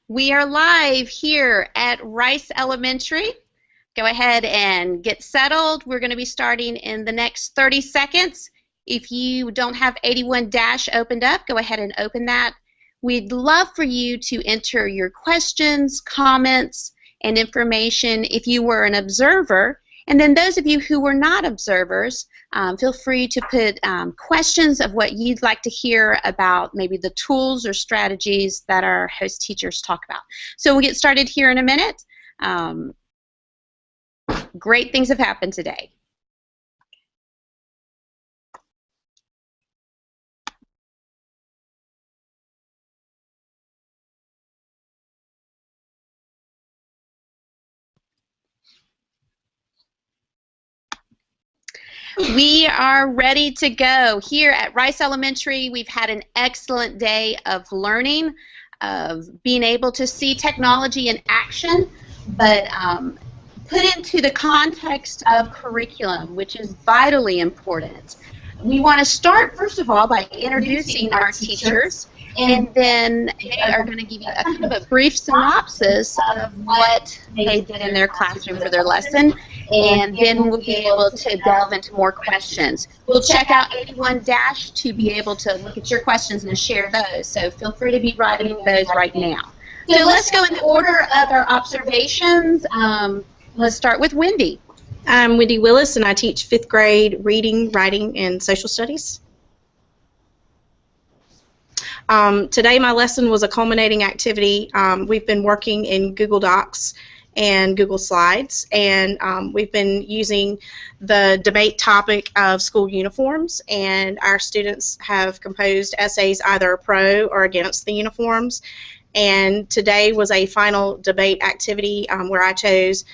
We are live here at Rice Elementary. Go ahead and get settled. We're going to be starting in the next 30 seconds. If you don't have 81- opened up, go ahead and open that. We'd love for you to enter your questions, comments, and information if you were an observer. And then those of you who were not observers, feel free to put questions of what you'd like to hear about maybe the tools or strategies that our host teachers talk about. So we'll get started here in a minute. Great things have happened today. We are ready to go. Here at Rice Elementary, we've had an excellent day of learning, of being able to see technology in action, but put into the context of curriculum, which is vitally important. We want to start, first of all, by introducing our teachers, and then they are going to give you a kind of a brief synopsis of what they did in their classroom for their lesson, and then we'll be able to delve into more questions. We'll check out 81- to be able to look at your questions and share those, so feel free to be writing those right now. So let's go in the order of our observations. Let's start with Wendy. I'm Wendy Willis, and I teach 5th grade reading, writing, and social studies. Today my lesson was a culminating activity. We've been working in Google Docs and Google Slides, and we've been using the debate topic of school uniforms, and our students have composed essays either pro or against the uniforms. And today was a final debate activity where I chose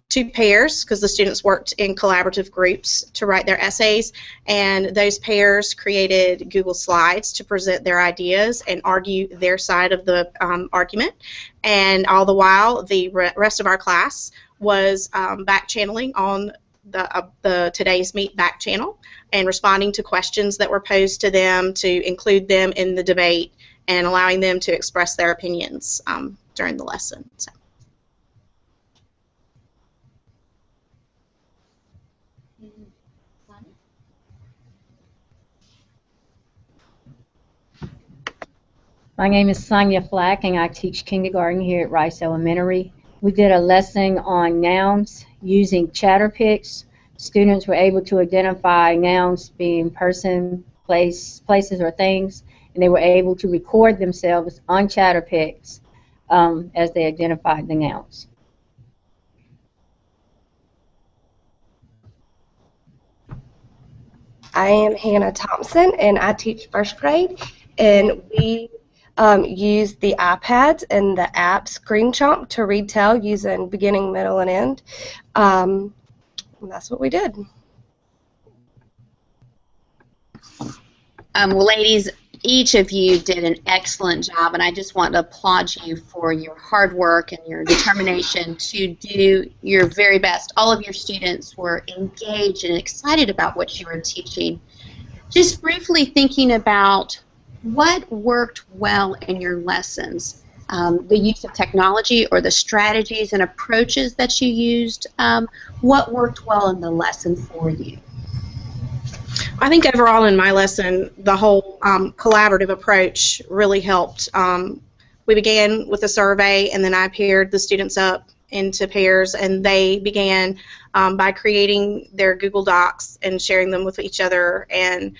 2 pairs, because the students worked in collaborative groups to write their essays, and those pairs created Google Slides to present their ideas and argue their side of the argument. And all the while, the rest of our class was back channeling on the Today's Meet back channel and responding to questions that were posed to them to include them in the debate and allowing them to express their opinions during the lesson. So. My name is Sonia Flack, and I teach kindergarten here at Rice Elementary. We did a lesson on nouns using Chatterpix. Students were able to identify nouns being person, place, places, or things, and they were able to record themselves on Chatterpix as they identified the nouns. I am Hannah Thompson, and I teach 1st grade, and we use the iPads and the app Screen Chomp to read tell using beginning, middle, and end. And that's what we did. Well, ladies, each of you did an excellent job, and I just want to applaud you for your hard work and your determination to do your very best. All of your students were engaged and excited about what you were teaching. Just briefly thinking about what worked well in your lessons, the use of technology or the strategies and approaches that you used, what worked well in the lesson for you? I think overall in my lesson, the whole collaborative approach really helped. We began with a survey, and then I paired the students up into pairs, and they began by creating their Google Docs and sharing them with each other and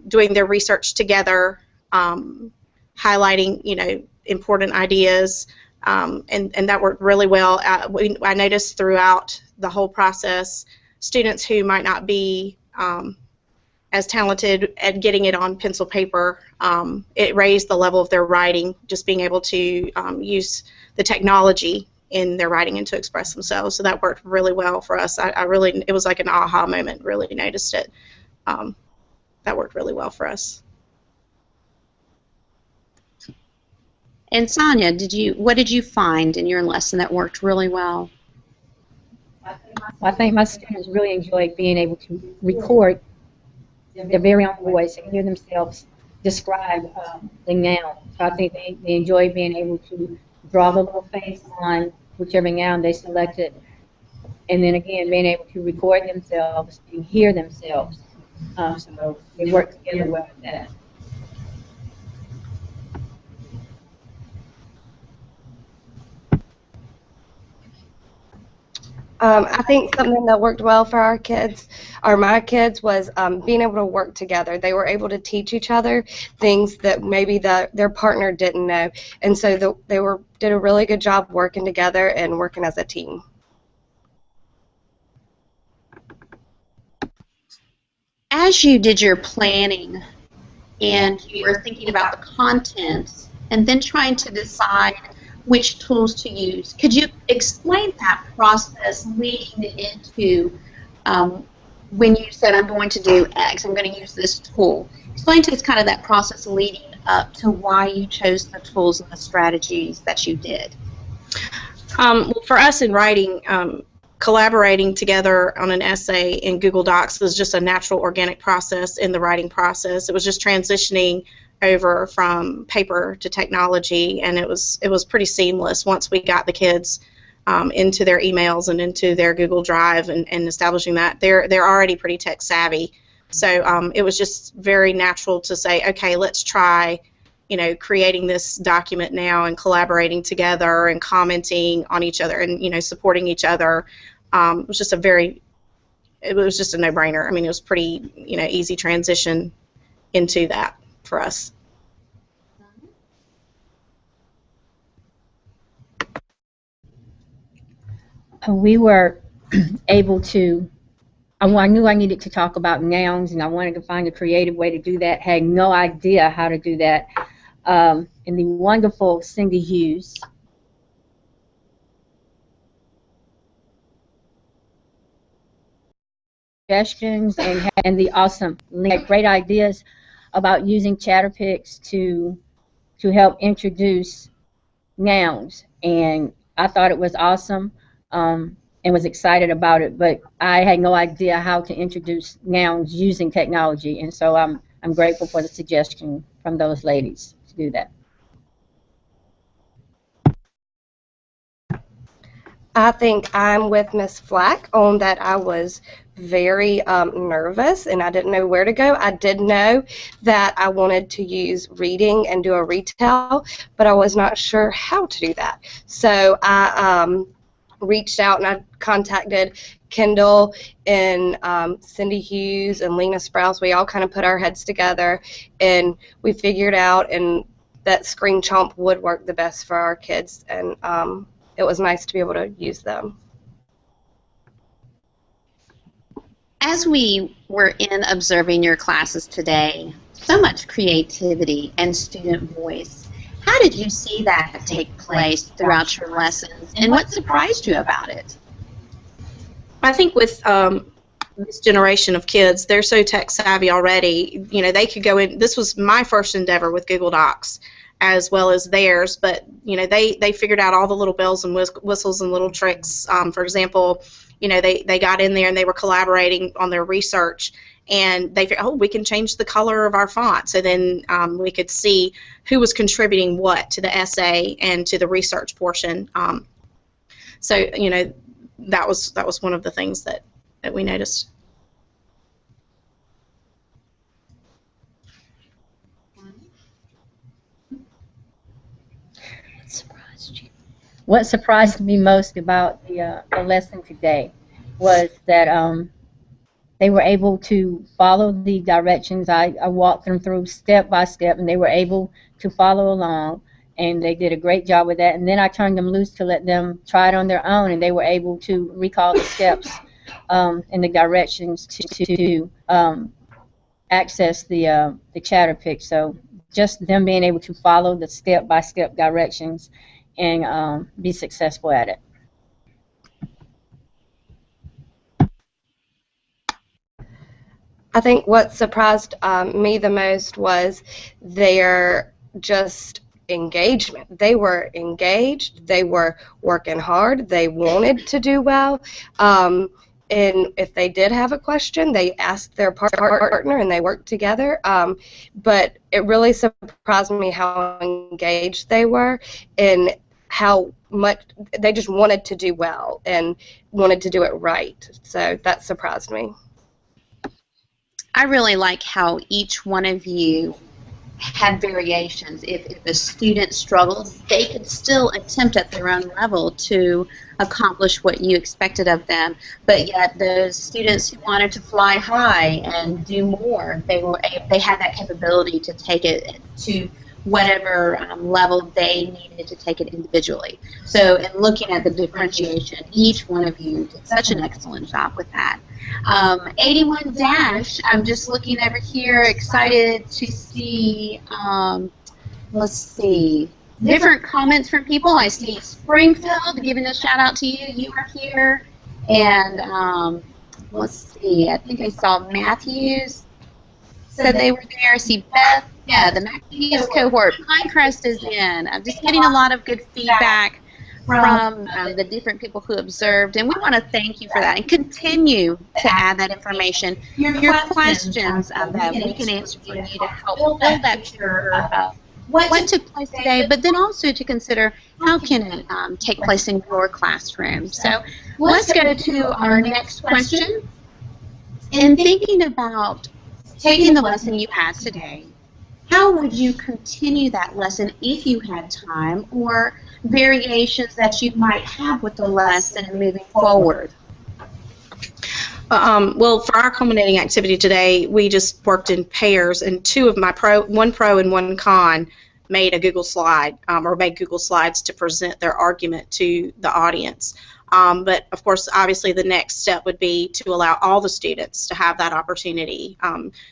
doing their research together, highlighting, important ideas, and that worked really well. I noticed throughout the whole process, students who might not be as talented at getting it on pencil paper, it raised the level of their writing, just being able to use the technology in their writing and to express themselves. So that worked really well for us. It was like an aha moment, really noticed it. That worked really well for us. And Sonia, what did you find in your lesson that worked really well? I think my students really enjoyed being able to record their very own voice and hear themselves describe the noun. So I think they enjoy being able to draw the little face on whichever noun they selected, and then again being able to record themselves and hear themselves. So they work together well with that. I think something that worked well for our kids, or my kids, was being able to work together. They were able to teach each other things that maybe their partner didn't know, and so they did a really good job working together and working as a team. As you did your planning and you were thinking about the content and then trying to decide which tools to use, could you explain that process leading into when you said, I'm going to do X, I'm going to use this tool? Explain to us kind of that process leading up to why you chose the tools and the strategies that you did. Well, for us in writing, collaborating together on an essay in Google Docs was just a natural, organic process in the writing process. It was just transitioning over from paper to technology, and it was pretty seamless once we got the kids into their emails and into their Google Drive and establishing that. They're already pretty tech savvy, so it was just very natural to say, okay, let's try, creating this document now and collaborating together and commenting on each other and supporting each other. It was just a no-brainer. I mean, it was pretty easy transition into that for us. We were able to, I knew I needed to talk about nouns, and I wanted to find a creative way to do that. Had no idea how to do that. And the wonderful Cindy Hughes suggestions and the awesome had great ideas about using Chatterpix to help introduce nouns, and I thought it was awesome and was excited about it, but I had no idea how to introduce nouns using technology, and so I'm grateful for the suggestion from those ladies to do that. I think I'm with Miss Flack on that. I was very nervous and I didn't know where to go. I did know that I wanted to use reading and do a retell, but I was not sure how to do that. So I reached out and I contacted Kendall and Cindy Hughes and Lena Sprouse. We all kind of put our heads together and we figured out and that Screen Chomp would work the best for our kids, and it was nice to be able to use them. As we were in observing your classes today, so much creativity and student voice. How did you see that take place throughout your lessons, and what surprised you about it? I think with this generation of kids, they're so tech savvy already. They could go in. This was my first endeavor with Google Docs, as well as theirs, but they figured out all the little bells and whistles and little tricks. For example, they got in there and they were collaborating on their research, and they figured, oh, we can change the color of our font, so then we could see who was contributing what to the essay and to the research portion. So that was one of the things that we noticed. What surprised me most about the lesson today was that they were able to follow the directions. I walked them through step by step, and they were able to follow along, and they did a great job with that. And then I turned them loose to let them try it on their own, and they were able to recall the steps and the directions to access the Chatterpix. So just them being able to follow the step-by-step directions and be successful at it. I think what surprised me the most was their just engagement. They were engaged, they were working hard, they wanted to do well, and if they did have a question, they asked their partner and they worked together. But it really surprised me how engaged they were and how much they just wanted to do well and wanted to do it right. So that surprised me. I really like how each one of you had variations. If a student struggled, they could still attempt at their own level to accomplish what you expected of them. But yet, those students who wanted to fly high and do more, they had that capability to take it to whatever level they needed to take it individually. So, in looking at the differentiation, each one of you did such an excellent job with that. 81 Dash, I'm just looking over here, excited to see, let's see, different comments from people. I see Springfield giving a shout out to you. You are here. And let's see, I think I saw Matthews said they were there. I see Beth. Yeah, the Matthews cohort. Pinecrest is in. I'm just getting a lot of good feedback from the different people who observed, and we want to thank you for that and continue to add that information. Your questions that we can answer for you to help build that picture of what took place today, but then also to consider how can it take place in your classroom. So let's go to our next question. In thinking about taking the lesson you had today, how would you continue that lesson if you had time, or variations that you might have with the lesson moving forward? Well, for our culminating activity today, we just worked in pairs, and two of my one pro and one con made a Google slide, or made Google slides to present their argument to the audience. But of course, obviously, the next step would be to allow all the students to have that opportunity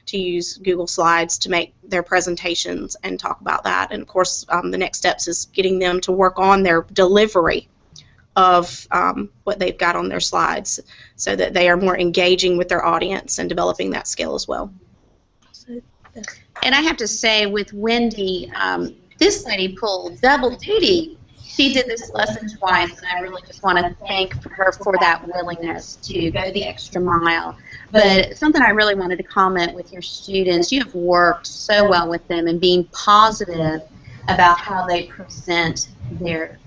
to use Google Slides to make their presentations and talk about that. And of course, the next steps is getting them to work on their delivery of what they've got on their slides, so that they are more engaging with their audience and developing that skill as well. And I have to say, with Wendy, this lady pulled double duty. She did this lesson twice, and I really just want to thank her for that willingness to go the extra mile. But something I really wanted to comment with your students, you have worked so well with them and being positive about how they present their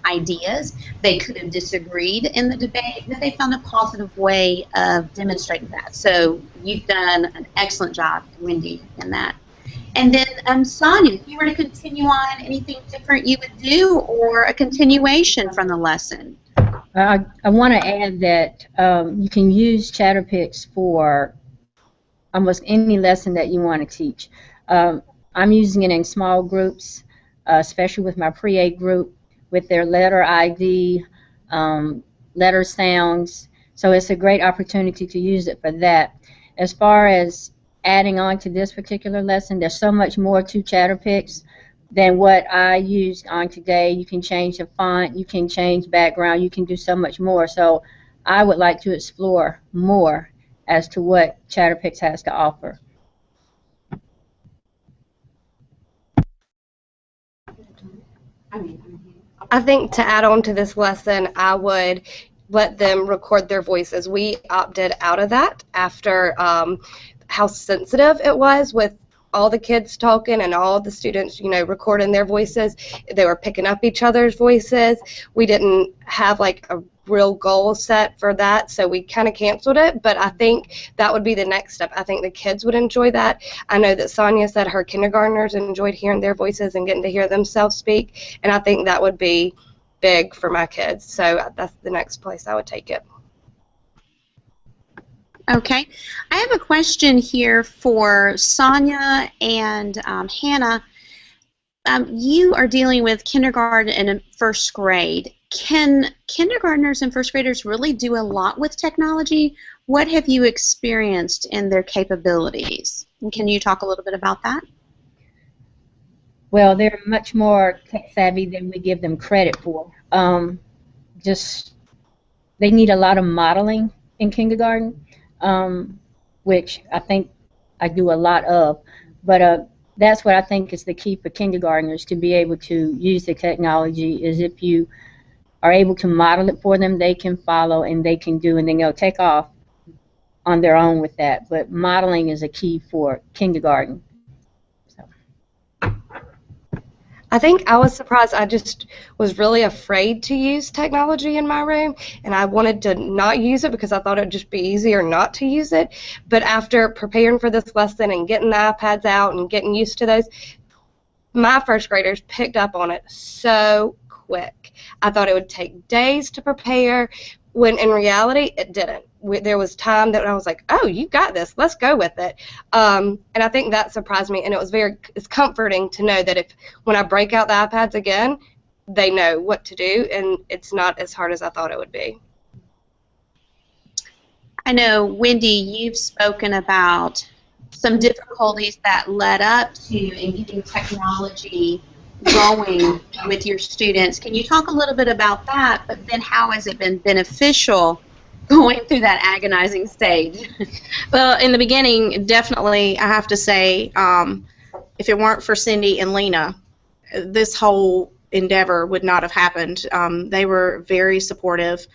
ideas. They could have disagreed in the debate, but they found a positive way of demonstrating that. So you've done an excellent job, Wendy, in that. And then, Sonia, if you were to continue on, anything different you would do, or a continuation from the lesson? I want to add that you can use Chatterpix for almost any lesson that you want to teach. I'm using it in small groups, especially with my pre-A group, with their letter ID, letter sounds. So it's a great opportunity to use it for that. As far as adding on to this particular lesson, there's so much more to Chatterpix than what I used on today. You can change the font, you can change background, you can do so much more. So I would like to explore more as to what Chatterpix has to offer. I think to add on to this lesson, I would let them record their voices. We opted out of that after how sensitive it was with all the kids talking and all the students, recording their voices. They were picking up each other's voices. We didn't have like a real goal set for that, so we kind of canceled it, but I think that would be the next step. I think the kids would enjoy that. I know that Sonia said her kindergartners enjoyed hearing their voices and getting to hear themselves speak, and I think that would be big for my kids, so that's the next place I would take it. Okay. I have a question here for Sonia and Hannah. You are dealing with kindergarten and first grade. Can kindergartners and first graders really do a lot with technology? What have you experienced in their capabilities? And can you talk a little bit about that? Well, they're much more tech savvy than we give them credit for. They need a lot of modeling in kindergarten, which I think I do a lot of. But that's what I think is the key for kindergartners to be able to use the technology, is if you are able to model it for them, they can follow and they can do, and then they'll take off on their own with that. But modeling is a key for kindergarten. I think I was surprised. I just was really afraid to use technology in my room, and I wanted to not use it because I thought it would just be easier not to use it. But after preparing for this lesson and getting the iPads out and getting used to those, my first graders picked up on it so quick. I thought it would take days to prepare, when in reality it didn't. There was time that I was like, oh, you got this, let's go with it. And I think that surprised me, and it's comforting to know that if when I break out the iPads again, they know what to do, and it's not as hard as I thought it would be. I know, Wendy, you've spoken about some difficulties that led up to in getting technology going with your students. Can you talk a little bit about that, but then how has it been beneficial going through that agonizing stage? Well, in the beginning, definitely, I have to say, if it weren't for Cindy and Lena, this whole endeavor would not have happened. They were very supportive.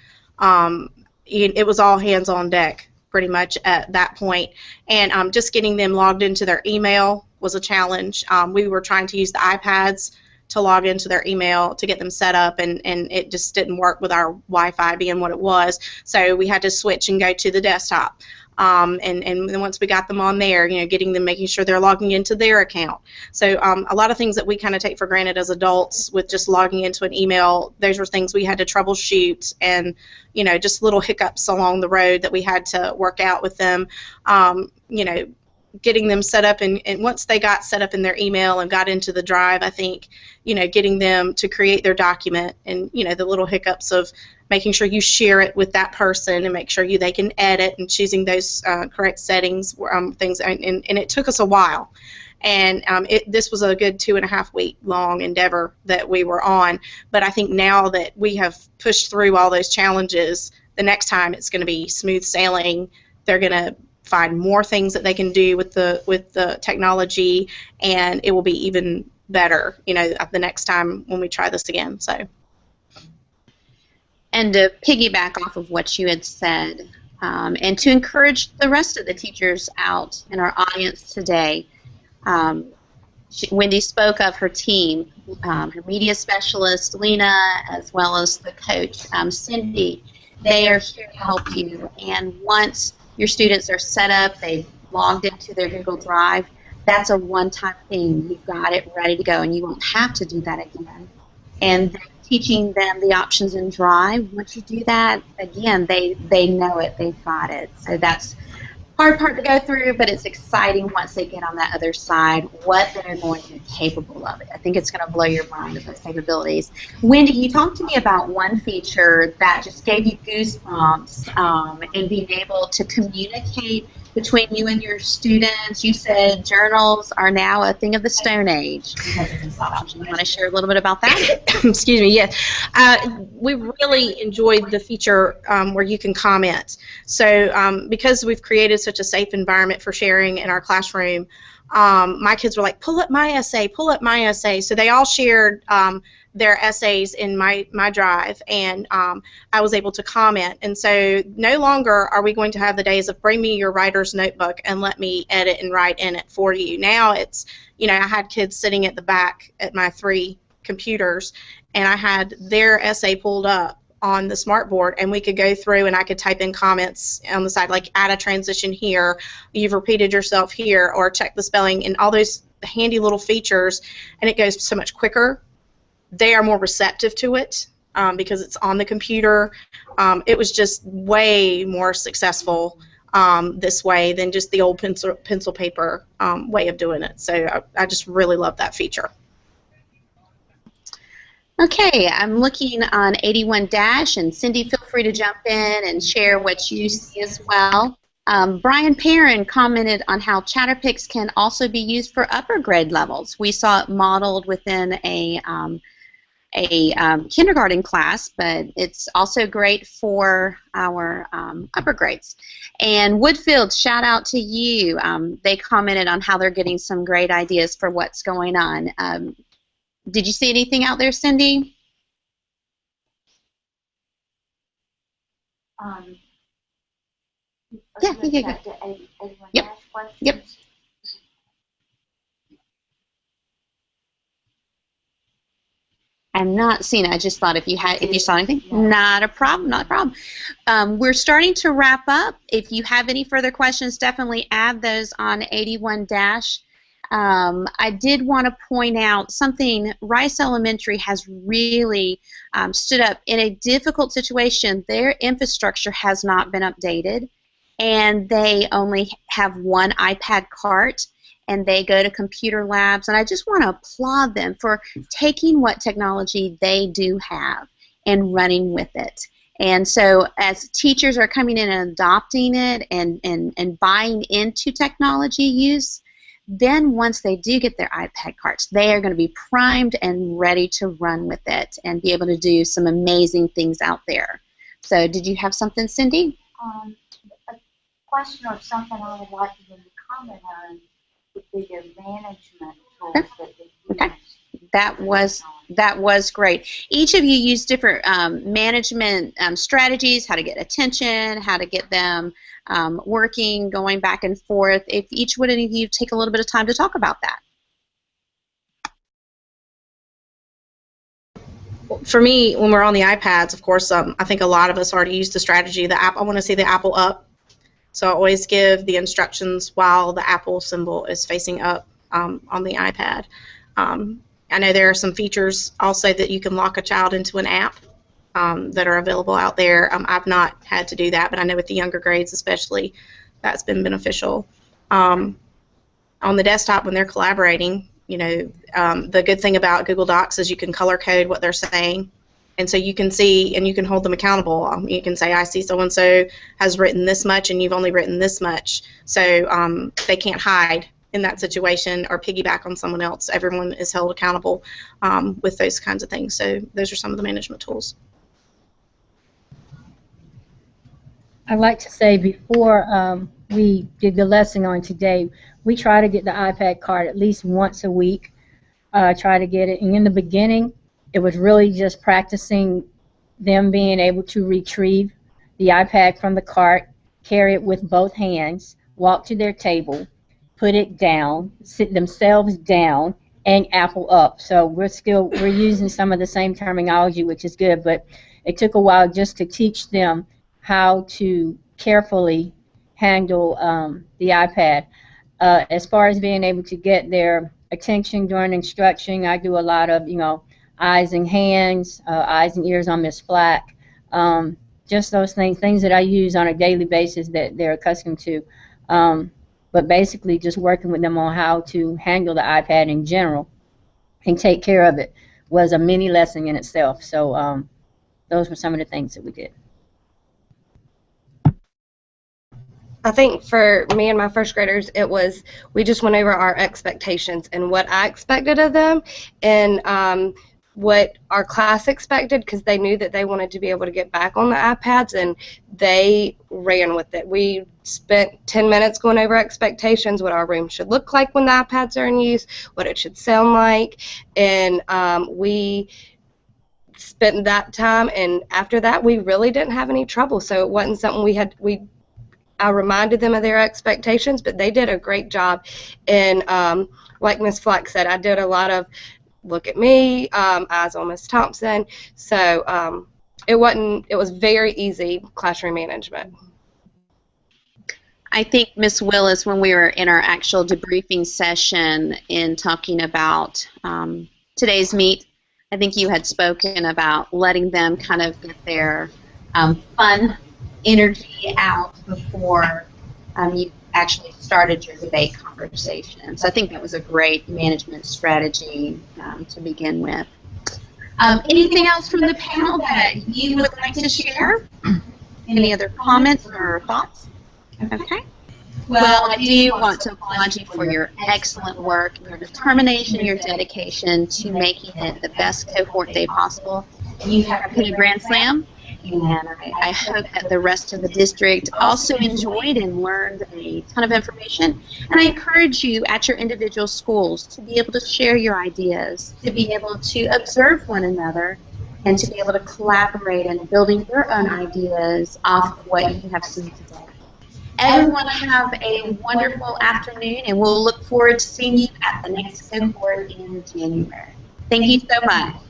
It was all hands on deck pretty much at that point, and just getting them logged into their email was a challenge. We were trying to use the iPads to log into their email to get them set up, and it just didn't work with our Wi-Fi being what it was, so we had to switch and go to the desktop. And then once we got them on there, getting them, making sure they're logging into their account. So a lot of things that we kind of take for granted as adults with just logging into an email, those were things we had to troubleshoot, and just little hiccups along the road that we had to work out with them. Getting them set up, and once they got set up in their email and got into the drive, I think, getting them to create their document, and the little hiccups of making sure you share it with that person and make sure they can edit, and choosing those correct settings, things, and it took us a while. And this was a good 2.5 week long endeavor that we were on, but I think now that we have pushed through all those challenges, the next time it's going to be smooth sailing. They're going to find more things that they can do with the technology, and it will be even better, the next time when we try this again. So, and to piggyback off of what you had said, and to encourage the rest of the teachers out in our audience today, Wendy spoke of her team, her media specialist Lena, as well as the coach Cindy. They are here to help you, and once your students are set up, they've logged into their Google Drive, that's a one-time thing. You've got it ready to go, and you won't have to do that again. And teaching them the options in Drive, once you do that, again, they know it, they've got it. So that's hard part to go through, but it's exciting once they get on that other side, what they're going to be capable of. I think it's going to blow your mind with those capabilities. Wendy, you talked to me about one feature that just gave you goosebumps, and being able to communicate between you and your students. You said journals are now a thing of the Stone Age. You want to share a little bit about that? Excuse me, yes. We really enjoyed the feature where you can comment. So because we've created such a safe environment for sharing in our classroom, my kids were like, pull up my essay, pull up my essay. So they all shared their essays in my drive, and I was able to comment. And so no longer are we going to have the days of bring me your writer's notebook and let me edit and write in it for you. Now it's, I had kids sitting at the back at my 3 computers, and I had their essay pulled up on the smartboard, and we could go through and I could type in comments on the side, like add a transition here, you've repeated yourself here, or check the spelling, and all those handy little features, and it goes so much quicker. They are more receptive to it because it's on the computer. It was just way more successful this way than just the old pencil paper way of doing it. So I just really love that feature. Okay, I'm looking on 81-, and Cindy, feel free to jump in and share what you see as well. Brian Perrin commented on how Chatterpix can also be used for upper grade levels. We saw it modeled within a kindergarten class, but it's also great for our upper grades. And Woodfield, shout out to you. They commented on how they're getting some great ideas for what's going on. Did you see anything out there, Cindy? Yeah, you can go. Yep. Yep. I'm not seeing it. I just thought if you saw anything, not a problem, not a problem. We're starting to wrap up. If you have any further questions, definitely add those on 81 dash. I did want to point out something. Rice Elementary has really stood up in a difficult situation. Their infrastructure has not been updated, and they only have one iPad cart, and they go to computer labs. And I just want to applaud them for taking what technology they do have and running with it. And so as teachers are coming in and adopting it and buying into technology use, then once they do get their iPad carts, they are going to be primed and ready to run with it and be able to do some amazing things out there. So did you have something, Cindy? A question or something I would like you to comment on would be their management tools that they use. Okay. That was great. Each of you used different management strategies, how to get attention, how to get them working, going back and forth. If each one of you take a little bit of time to talk about that. For me, when we're on the iPads, of course, I think a lot of us already use the strategy. I want to see the apple up, so I always give the instructions while the apple symbol is facing up on the iPad. I know there are some features also that you can lock a child into an app that are available out there. I've not had to do that, but I know with the younger grades especially, that's been beneficial. On the desktop, when they're collaborating, you know, the good thing about Google Docs is you can color code what they're saying, and so you can see and you can hold them accountable. You can say, I see so-and-so has written this much and you've only written this much, so they can't hide in that situation or piggyback on someone else. Everyone is held accountable with those kinds of things. So those are some of the management tools. I'd like to say before we did the lesson on today, we try to get the iPad cart at least once a week. Try to get it. And in the beginning, it was really just practicing them being able to retrieve the iPad from the cart, carry it with both hands, walk to their table, put it down, sit themselves down, and apple up. So we're using some of the same terminology, which is good, but it took a while just to teach them how to carefully handle the iPad. As far as being able to get their attention during instruction, I do a lot of, eyes and hands, eyes and ears on Miss Flack. Just those things that I use on a daily basis that they're accustomed to. But basically just working with them on how to handle the iPad in general and take care of it was a mini lesson in itself. So those were some of the things that we did. I think for me and my first graders, we just went over our expectations and what I expected of them and what our class expected, because they knew that they wanted to be able to get back on the iPads, and they ran with it. We spent 10 minutes going over expectations, what our room should look like when the iPads are in use, what it should sound like, and we spent that time, and after that we really didn't have any trouble. So it wasn't something I reminded them of their expectations, but they did a great job. And like Ms. Flack said, I did a lot of look at me, eyes on Ms. Thompson. So it was very easy classroom management. I think Ms. Willis, when we were in our actual debriefing session in talking about today's meet, I think you had spoken about letting them kind of get their fun energy out before you actually started your debate conversation. So I think that was a great management strategy to begin with. Anything else from the panel that you would like to share? Any other comments or thoughts? Okay. Well, I do want to applaud you for your excellent work, your determination, your dedication to making it the best cohort day possible. You have put a grand slam, and I hope that the rest of the district also enjoyed and learned a ton of information. And I encourage you at your individual schools to be able to share your ideas, to be able to observe one another, and to be able to collaborate and building your own ideas off of what you have seen today. Everyone have a wonderful afternoon, and we'll look forward to seeing you at the next cohort in January. Thank you so much.